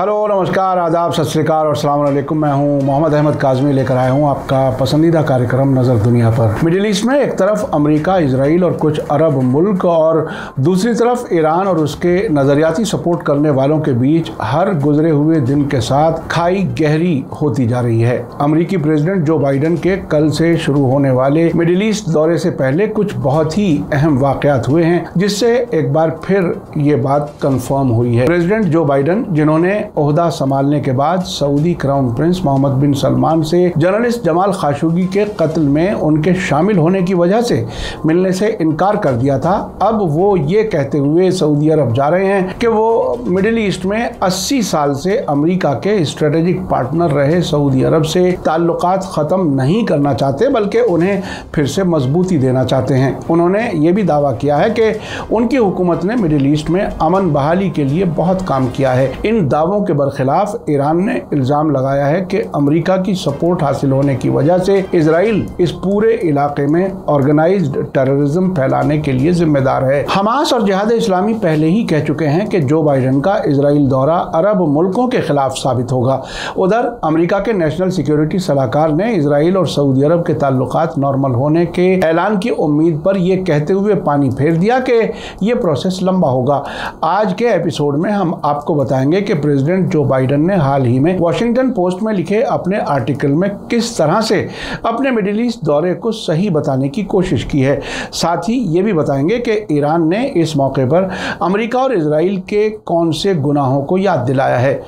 Hello, नमस्कार, आदाब, सत श्री अकाल और अस्सलाम वालेकुम। मैं हूं मोहम्मद अहमद काज़मी, लेकर आया हूं आपका पसंदीदा कार्यक्रम नज़र दुनिया पर। मिडिल ईस्ट में एक तरफ अमेरिका, इजराइल और कुछ अरब मुल्क और दूसरी तरफ ईरान और उसके नज़रियाती सपोर्ट करने वालों के बीच हर गुजरे हुए दिन के साथ खाई गहरी होती जा रही है। अमेरिकी प्रेसिडेंट जो बाइडन के कल से शुरू होने वाले मिडिल ईस्ट दौरे से पहले कुछ बहुत ही अहम वाक़यात हुए हैं, जिससे एक बार फिर ये बात कंफर्म हुई है। प्रेसिडेंट जो बाइडन, जिन्होंने ओहदा संभालने के बाद सऊदी क्राउन प्रिंस मोहम्मद बिन सलमान से जर्नलिस्ट जमाल खाशोगी के कत्ल में उनके शामिल होने की वजह से मिलने से इनकार कर दिया था, अब वो ये कहते हुए सऊदी अरब जा रहे हैं कि वो मिडिल ईस्ट में 80 साल से अमेरिका के स्ट्रेटेजिक पार्टनर रहे सऊदी अरब से ताल्लुकात ख़त्म नहीं करना चाहते, बल्कि उन्हें फिर से मजबूती देना चाहते हैं। उन्होंने ये भी दावा किया है कि उनकी हुकूमत ने मिडिल ईस्ट में अमन बहाली के लिए बहुत काम किया है। इन दावों के बरखिलाफ ईरान ने इल्ज़ाम लगाया है कि अमेरिका की सपोर्ट हासिल होने की वजह से इजराइल इस पूरे इलाके में ऑर्गेनाइज्ड टेररिज्म फैलाने के लिए जिम्मेदार है। हमास और जिहाद इस्लामी पहले ही कह चुके हैं कि जो बाइडन का इजराइल दौरा अरब मुल्कों के खिलाफ साबित होगा। उधर अमेरिका के नेशनल सिक्योरिटी सलाहकार ने इजराइल और सऊदी अरब के ताल्लुकात नॉर्मल होने के ऐलान की उम्मीद पर यह कहते हुए पानी फेर दिया कि यह प्रोसेस लंबा होगा। आज के एपिसोड में हम आपको बताएंगे कि प्रेसिडेंट जो बाइडन ने हाल ही में वॉशिंगटन पोस्ट में लिखे अपने आर्टिकल में किस तरह से अपने मिडिल ईस्ट दौरे को सही बताने की कोशिश की है। साथ ही ये भी बताएंगे कि ईरान ने इस मौके पर अमेरिका और इजराइल के कौन से गुनाहों को याद दिलाया है।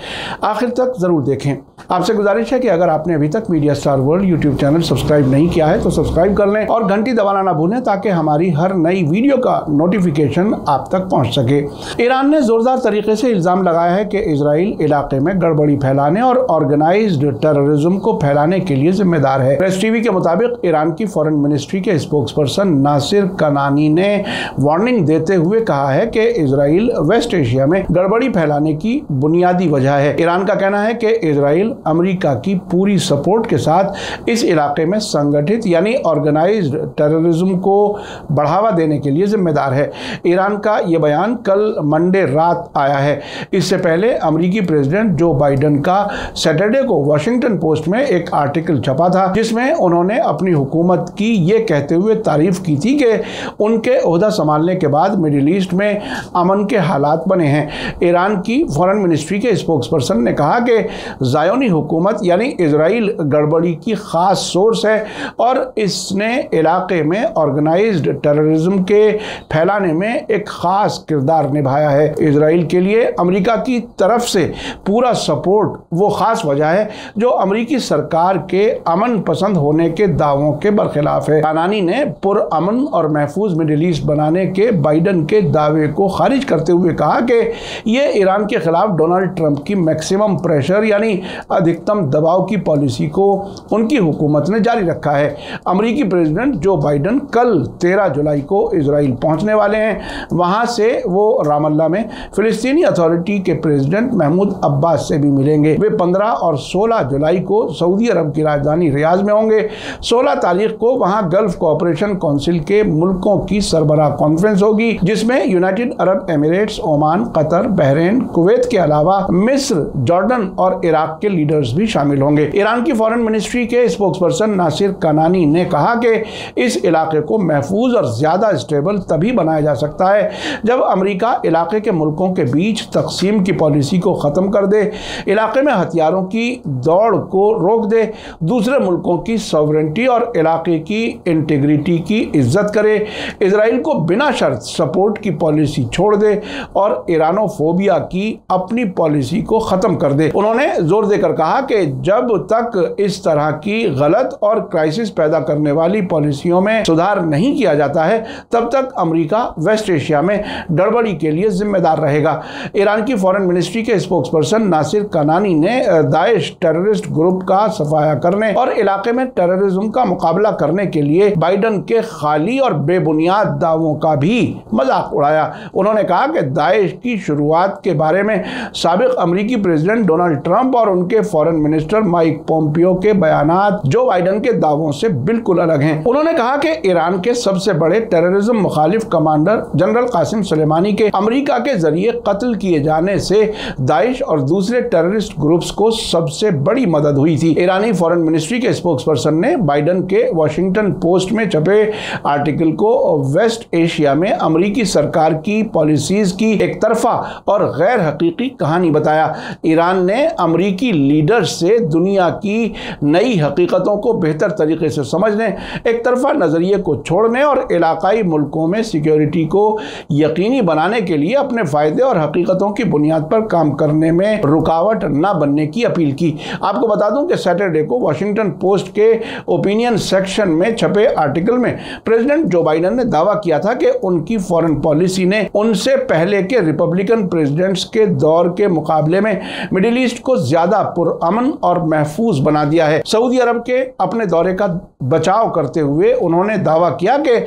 आखिर तक जरूर देखें। आपसे गुजारिश है कि अगर आपने अभी तक media star world YouTube channel subscribe नहीं किया है तो सब्सक्राइब कर लें और घंटी दबाना ना भूलें, ताकि हमारी हर नई वीडियो का नोटिफिकेशन आप तक पहुंच सके। ईरान ने जोरदार तरीके से इल्जाम लगाया है कि इजराइल इलाके में गड़बड़ी फैलाने और ऑर्गेनाइज्ड टेररिज्म को फैलाने के लिए जिम्मेदार है। प्रेस टीवी के मुताबिक ईरान की फॉरेन मिनिस्ट्री के स्पोक्सपर्सन नासिर कनानी ने वार्निंग देते हुए कहा है कि इजराइल वेस्ट एशिया में गड़बड़ी फैलाने की बुनियादी वजह है। ईरान का कहना है कि इजराइल अमेरिका की पूरी सपोर्ट के साथ इस इलाके में संगठित यानी ऑर्गेनाइज्ड टेररिज्म को बढ़ावा देने के लिए जिम्मेदार है। ईरान का यह बयान कल मंडे रात आया है। इससे पहले अमेरिकी प्रेसिडेंट जो बाइडन का सैटरडे को वॉशिंगटन पोस्ट में एक आर्टिकल छपा था, जिसमें उन्होंने अपनी हुकूमत की ये कहते हुए तारीफ की थी कि उनके ओहदा संभालने के बाद मिडिल ईस्ट में अमन के हालात बने हैं। ईरान की फॉरेन मिनिस्ट्री के स्पोक्सपर्सन ने कहा कि ज़ायोनी हुकूमत यानी इजराइल गड़बड़ी की खास सोर्स है और इसने इलाके में ऑर्गेनाइज्ड टेररिज्म के फैलाने में एक खास किरदार निभाया है। इजराइल के लिए अमेरिका की तरफ से पूरा सपोर्ट वो खास वजह है जो अमेरिकी सरकार के अमन पसंद होने के दावों के बरखिलाफ है। कानानी ने पुरअमन और महफूज मिडिल ईस्ट बनाने के बाइडन के दावे को खारिज करते हुए कहा कि ये ईरान के खिलाफ डोनाल्ड ट्रंप की मैक्सिमम प्रेशर यानी अधिकतम दबाव की पॉलिसी को उनकी हुकूमत ने जारी रखा है। अमेरिकी प्रेसिडेंट जो बाइडन कल 13 जुलाई को इजराइल पहुंचने वाले हैं। वहां से वो रामल्ला में फिलिस्तीनी अथॉरिटी के प्रेसिडेंट महमूद अब्बास से भी मिलेंगे। वे 15 और 16 जुलाई को सऊदी अरब की राजधानी रियाद में होंगे। 16 तारीख को वहां गल्फ कोऑपरेशन काउंसिल के मुल्कों की सरबराह कॉन्फ्रेंस होगी, जिसमें United Arab Emirates, Oman, Qatar, Bahrain, Kuwait के अलावा मिस्र, जॉर्डन और इराक के लीडर्स भी शामिल होंगे। ईरान की फॉरेन मिनिस्ट्री के स्पोक्सपर्सन नासिर कनानी ने कहा कि इस इलाके को महफूज और ज्यादा स्टेबल तभी बनाया जा सकता है जब अमेरिका इलाके के मुल्कों के बीच तकसीम की पॉलिसी को खत्म कर दे, इलाके में हथियारों की दौड़ को रोक दे, दूसरे मुल्कों की सॉवरेंटी और इलाके की इंटीग्रिटी की इज्जत करे, इजराइल को बिना शर्त सपोर्ट की पॉलिसी छोड़ दे और ईरानोफोबिया की अपनी पॉलिसी को खत्म कर दे। उन्होंने जोर देकर कहा कि जब तक इस तरह की गलत और क्राइसिस पैदा करने वाली पॉलिसियों में सुधार नहीं किया जाता है, तब तक अमेरिका वेस्ट एशिया में गड़बड़ी के लिए जिम्मेदार रहेगा। ईरान की फॉरेन मिनिस्ट्री के स्पोक्सपर्सन नासिर कनानी ने दाइश टेररिस्ट ग्रुप का सफाया करने और इलाके में टेररिज्म का मुकाबला करने के लिए बाइडन के खाली और बेबुनियाद दावों का भी मजाक उड़ाया। उन्होंने कहा कि दाइश की शुरुआत के बारे में साबिक अमेरिकी प्रेसिडेंट डोनाल्ड ट्रंप और उनके फॉरेन मिनिस्टर माइक पोम्पियो के बयानात जो बाइडन के दावों से बिल्कुल अलग हैं। उन्होंने कहा कि ईरान के सबसे बड़े टेररिज्म मुखालिफ कमांडर जनरल कासिम सुलेमानी के अमेरिका के जरिए कत्ल किए जाने से दाइश दाइश और दूसरे टेररिस्ट ग्रुप्स को सबसे बड़ी मदद हुई थी। ईरानी फॉरेन मिनिस्ट्री के स्पोक्सपर्सन ने बाइडेन के वॉशिंगटन पोस्ट में छपे आर्टिकल को वेस्ट एशिया में अमेरिकी सरकार की पॉलिसीज की एक तरफा और गैर हकीकी कहानी बताया। ईरान ने अमेरिकी लीडर्स से दुनिया की नई हकीकतों को बेहतर तरीके से समझने, एक तरफा नजरिए को छोड़ने और इलाकाई मुल्कों में सिक्योरिटी को यकीनी बनाने के लिए अपने फायदे और हकीकतों की बुनियाद पर काम करने में रुकावट न बनने की अपील की। आपको बता दूं कि सैटरडे को वॉशिंगटन पोस्ट के ओपिनियन सेक्शन में छपे आर्टिकल में प्रेसिडेंट जो बाइडेन ने दावा किया था कि उनकी फॉरेन पॉलिसी ने उनसे पहले के रिपब्लिकन प्रेसिडेंट्स के दौर के मुकाबले में मिडिल ईस्ट को ज्यादा पुरअमन और महफूज बना दिया है। सऊदी अरब के अपने दौरे का बचाव करते हुए उन्होंने दावा किया कि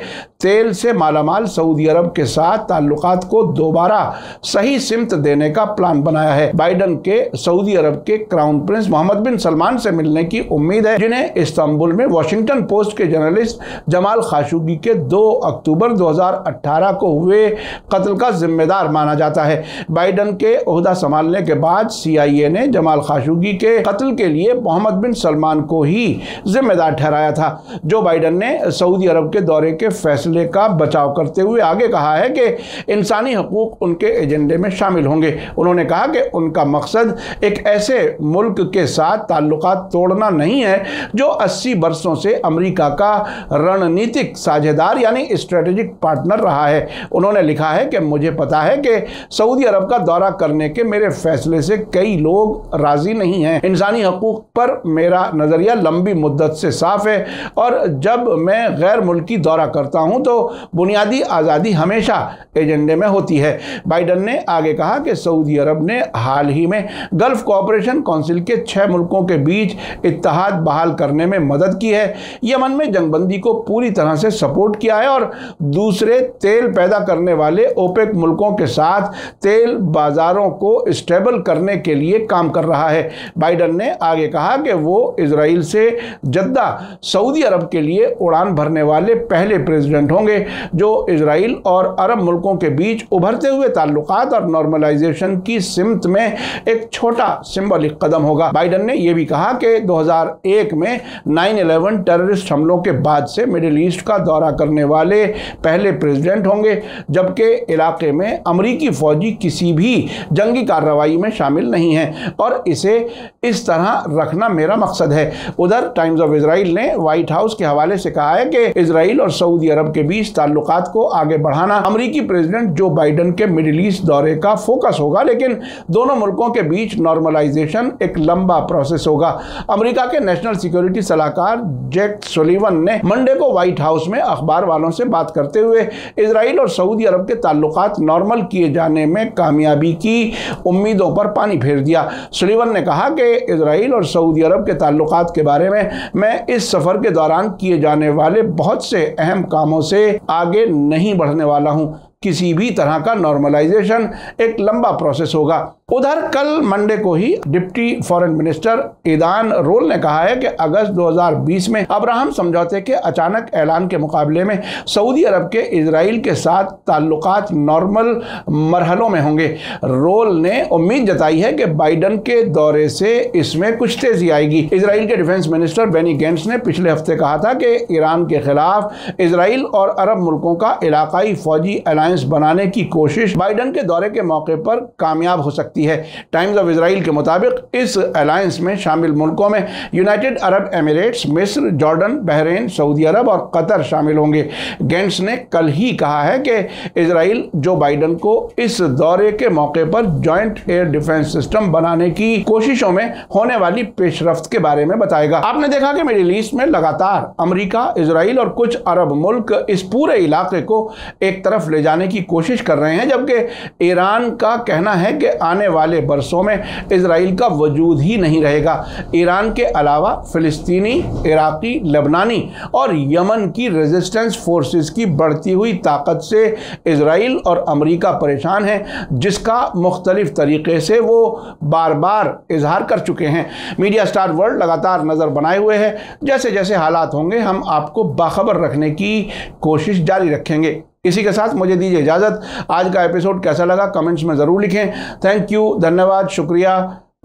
तेल से मालामाल सऊदी अरब के साथ ताल्लुकात को दोबारा सही सिमत देने का प्लान बनाया है। बाइडेन के सऊदी अरब के क्राउन प्रिंस मोहम्मद बिन सलमान से मिलने की उम्मीद है, जिन्हें इस्तांबुल में वॉशिंगटन पोस्ट के जर्नलिस्ट जमाल खाशोगी के 2 अक्टूबर 2018 को हुए कत्ल का जिम्मेदार माना जाता है। बाइडेन के ओहदा संभालने के बाद CIA ने जमाल खाशोगी के कत्ल के लिए मोहम्मद बिन सलमान को ही जिम्मेदार ठहराया था। जो बाइडेन ने सऊदी अरब के दौरे के फैसले का बचाव करते हुए आगे कहा है कि इंसानी हकूक उनके एजेंडे में शामिल होंगे। उन्होंने कहा कि उनका मकसद एक ऐसे मुल्क के साथ ताल्लुकात तोड़ना नहीं है जो 80 बरसों से अमेरिका का रणनीतिक साझेदार यानी स्ट्रेटेजिक पार्टनर रहा है। उन्होंने लिखा है कि मुझे पता है कि सऊदी अरब का दौरा करने के मेरे फैसले से कई लोग राजी नहीं हैं। इंसानी हकूक पर मेरा नजरिया लंबी मुद्दत से साफ है और जब मैं गैर मुल्की दौरा करता हूं तो बुनियादी आज़ादी हमेशा एजेंडे में होती है। बाइडेन ने आगे कहा कि सऊदी अरब ने हाल ही में गल्फ कोऑपरेशन काउंसिल के 6 मुल्कों के बीच इत्तेहाद बहाल करने में मदद की है, यमन में जंगबंदी को पूरी तरह से सपोर्ट किया है और दूसरे तेल पैदा करने वाले ओपेक मुल्कों के साथ तेल बाजारों को स्टेबल करने के लिए काम कर रहा है। बाइडेन ने आगे कहा कि वो इजराइल से जद्दा सऊदी अरब के लिए उड़ान भरने वाले पहले प्रेसिडेंट होंगे जो इजराइल और अरब मुल्कों के बीच उभरते हुए ताल्लुकात और नॉर्मलाइजेशन की सिमत में एक छोटा सिंबॉलिक कदम होगा। बाइडेन ने यह भी कहा कि 2001 में 9/11 टेररिस्ट हमलों के बाद से मिडिल ईस्ट का दौरा करने वाले पहले प्रेसिडेंट होंगे, जबकि इलाके में अमेरिकी फौजी किसी भी जंगी कार्रवाई में शामिल नहीं हैं और इसे इस तरह रखना मेरा मकसद है। उधर टाइम्स ऑफ इजराइल ने व्हाइट हाउस के हवाले से कहा है कि इजराइल और सऊदी अरब के बीच ताल्लुकात को आगे बढ़ाना अमेरिकी प्रेसिडेंट जो बाइडेन के मिडिल ईस्ट दौरे का फोकस होगा, लेकिन दोनों मुल्कों के बीच नॉर्मलाइजेशन एक लंबा प्रोसेस होगा। अमेरिका के नेशनल सिक्योरिटी सलाहकार जैक सुलिवन ने मंडे को व्हाइट हाउस में अखबार वालों से बात करते हुए इजराइल और सऊदी अरब के ताल्लुकात नॉर्मल किए जाने में कामयाबी की उम्मीदों पर पानी फेर दिया। सुलिवन ने कहा कि इजराइल और सऊदी अरब के ताल्लुकात के बारे में मैं इस सफर के दौरान किए जाने वाले बहुत से अहम कामों से आगे नहीं बढ़ने वाला हूं। किसी भी तरह का नॉर्मलाइजेशन एक लंबा प्रोसेस होगा। उधर कल मंडे को ही डिप्टी फॉरेन मिनिस्टर ईदान रोल ने कहा है कि अगस्त 2020 में अब्राहम समझौते के अचानक ऐलान के मुकाबले में सऊदी अरब के इजराइल के साथ ताल्लुकात नॉर्मल मरहलों में होंगे। रोल ने उम्मीद जताई है कि बाइडेन के दौरे से इसमें कुछ तेजी आएगी। इजराइल के डिफेंस मिनिस्टर बेनी गेंट्स ने पिछले हफ्ते कहा था कि ईरान के खिलाफ इजराइल और अरब मुल्कों का इलाकाई फौजी अलायंस बनाने की कोशिश बाइडेन के दौरे के मौके पर कामयाब हो सकती है। टाइम्स ऑफ इजराइल के मुताबिक इस अलायंस में शामिल मुल्कों में यूनाइटेड अरब एमिरेट्स, मिस्र, जॉर्डन, बहरीन, सऊदी अरब और कतर शामिल होंगे। गेंट्स ने कल ही कहा है कि इजराइल जो बाइडेन को इस दौरे के मौके पर जॉइंट एयर डिफेंस सिस्टम बनाने की कोशिशों में होने वाली पेशरफ्त के बारे में बताएगा। आपने देखा कि मिडिल ईस्ट में लगातार अमेरिका, इजराइल और कुछ अरब मुल्क इस पूरे इलाके को एक तरफ ले जाने की कोशिश कर रहे हैं, जबकि ईरान का कहना है कि आने वाले बरसों में इजराइल का वजूद ही नहीं रहेगा। ईरान के अलावा फिलिस्तीनी, इराकी, लेबनानी और यमन की रेजिस्टेंस फोर्सेस की बढ़ती हुई ताकत से इजराइल और अमेरिका परेशान है, जिसका मुख्तलिफ तरीके से वो बार बार इजहार कर चुके हैं। मीडिया स्टार वर्ल्ड लगातार नज़र बनाए हुए है। जैसे जैसे हालात होंगे हम आपको बाखबर रखने की कोशिश जारी रखेंगे। इसी के साथ मुझे दीजिए इजाज़त। आज का एपिसोड कैसा लगा कमेंट्स में ज़रूर लिखें। थैंक यू, धन्यवाद, शुक्रिया।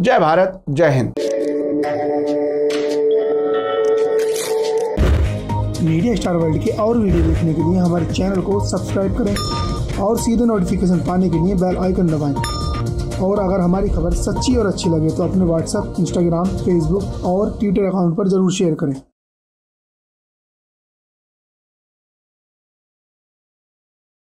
जय भारत, जय हिंद। मीडिया स्टार वर्ल्ड के और वीडियो देखने के लिए हमारे चैनल को सब्सक्राइब करें और सीधे नोटिफिकेशन पाने के लिए बेल आइकन दबाएं। और अगर हमारी खबर सच्ची और अच्छी लगे तो अपने व्हाट्सएप, इंस्टाग्राम, फेसबुक और ट्विटर अकाउंट पर ज़रूर शेयर करें।